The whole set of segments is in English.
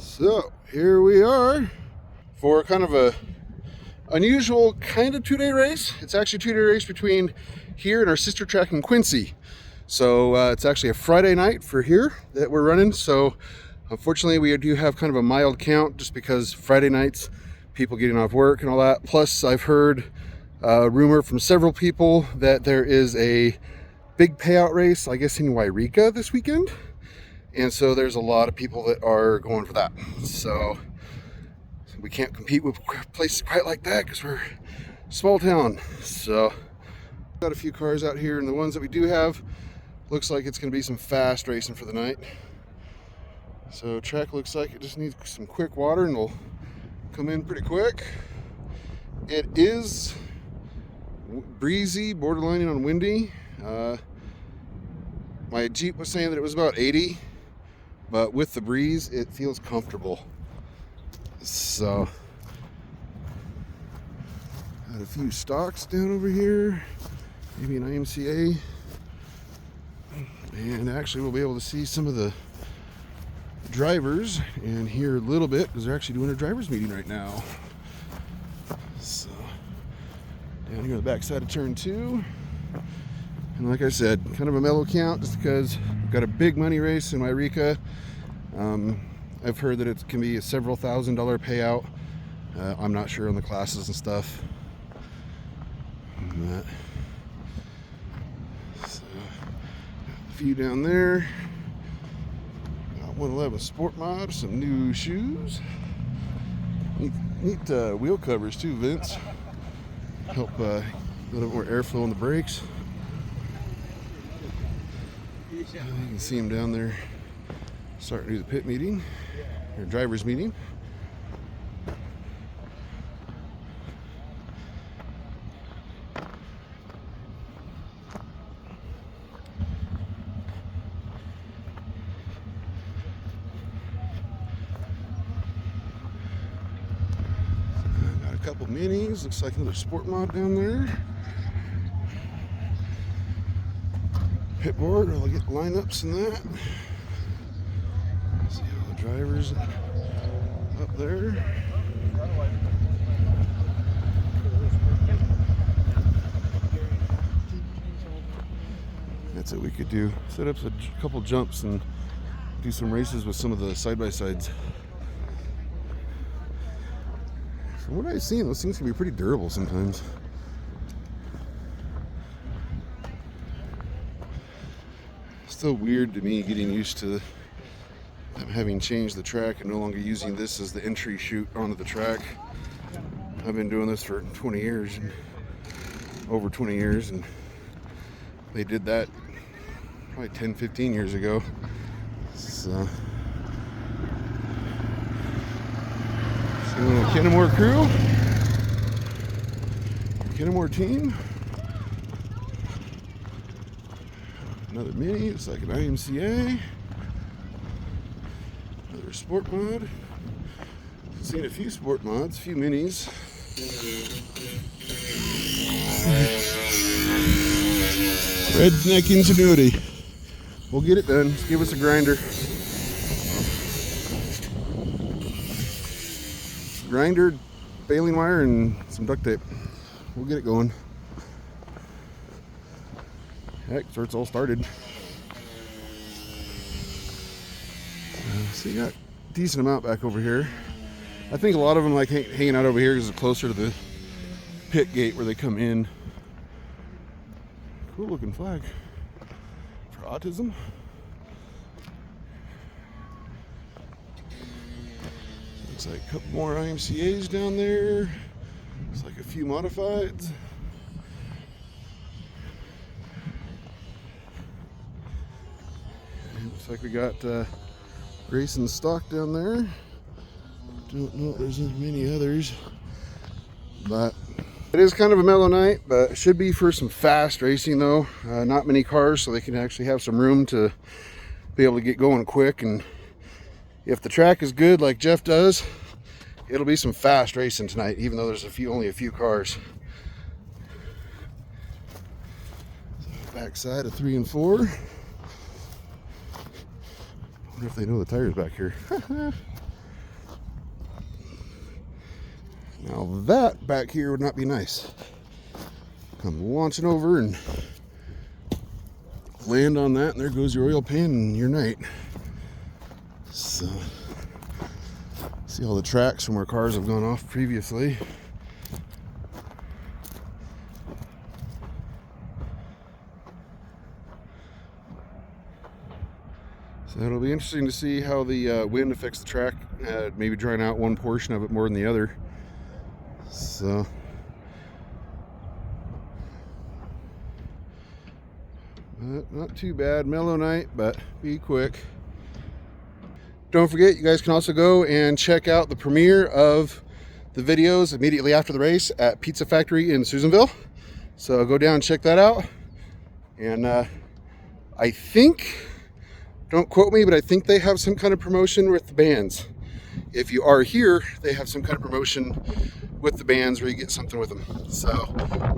So here we are for kind of a unusual kind of 2-day race. It's actually a 2-day race between here and our sister track in Quincy. So it's actually a Friday night for here that we're running. So unfortunately we do have kind of a mild count just because Friday nights, people getting off work and all that. Plus I've heard a rumor from several people that there is a big payout race, I guess in Wairika this weekend. And so there's a lot of people that are going for that. So we can't compete with places quite like that because we're a small town. So got a few cars out here, and the ones that we do have, looks like it's going to be some fast racing for the night. So track looks like it just needs some quick water and it'll come in pretty quick. It is breezy, borderlining on windy. My Jeep was saying that it was about 80. But with the breeze, it feels comfortable. So, got a few stocks down over here, maybe an IMCA. And actually we'll be able to see some of the drivers and hear a little bit because they're actually doing a driver's meeting right now. So, down here on the back side of turn 2. And like I said, kind of a mellow count just because we've got a big money race in Wairika. I've heard that it can be a several $1,000 payout. I'm not sure on the classes and stuff. So, a few down there. Got 111 Sport Mod, some new shoes. Neat wheel covers too, Vince. Help a little bit more airflow on the brakes. You can see him down there starting to do the pit meeting, or driver's meeting. Got a couple minis, looks like another Sport Mod down there. Pit board, I'll get lineups and that. See all the drivers up there. That's what we could do. Set up a couple jumps and do some races with some of the side-by-sides. From what I've seen, those things can be pretty durable sometimes. Still weird to me getting used to them having changed the track and no longer using this as the entry chute onto the track. I've been doing this for 20 years, and over 20 years, and they did that probably 10, 15 years ago. So, Kennemore crew, Kennemore team. Another mini, it's like an IMCA. Another Sport Mod. Seen a few Sport Mods, a few minis. Redneck ingenuity. We'll get it done. Just give us a grinder. Grinder, baling wire, and some duct tape. We'll get it going. Heck, that's where it's all started. So you got a decent amount back over here. I think a lot of them like hanging out over here because it's closer to the pit gate where they come in. Cool looking flag for autism. Looks like a couple more IMCAs down there. Looks like a few modifieds. Looks like we got Grayson stock down there. Don't know if there's many others, but it is kind of a mellow night, but it should be for some fast racing though. Not many cars, so they can actually have some room to be able to get going quick. And if the track is good like Jeff does, it'll be some fast racing tonight, even though there's only a few cars. Back side of 3 and 4. Wonder if they know the tires back here. Now that back here would not be nice. Come launching over and land on that, and there goes your oil pan and your night. So, see all the tracks from where cars have gone off previously. So it'll be interesting to see how the wind affects the track, maybe drying out one portion of it more than the other. So, not too bad, mellow night, but be quick. Don't forget, you guys can also go and check out the premiere of the videos immediately after the race at Pizza Factory in Susanville. So go down and check that out. And I think, don't quote me, but I think they have some kind of promotion with the bands. If you are here, they have some kind of promotion with the bands where you get something with them. So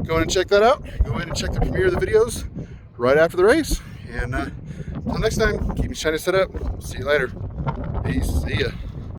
go in and check that out. Go in and check the premiere of the videos right after the race. And until next time, keep me shiny set up. See you later. Peace. See ya.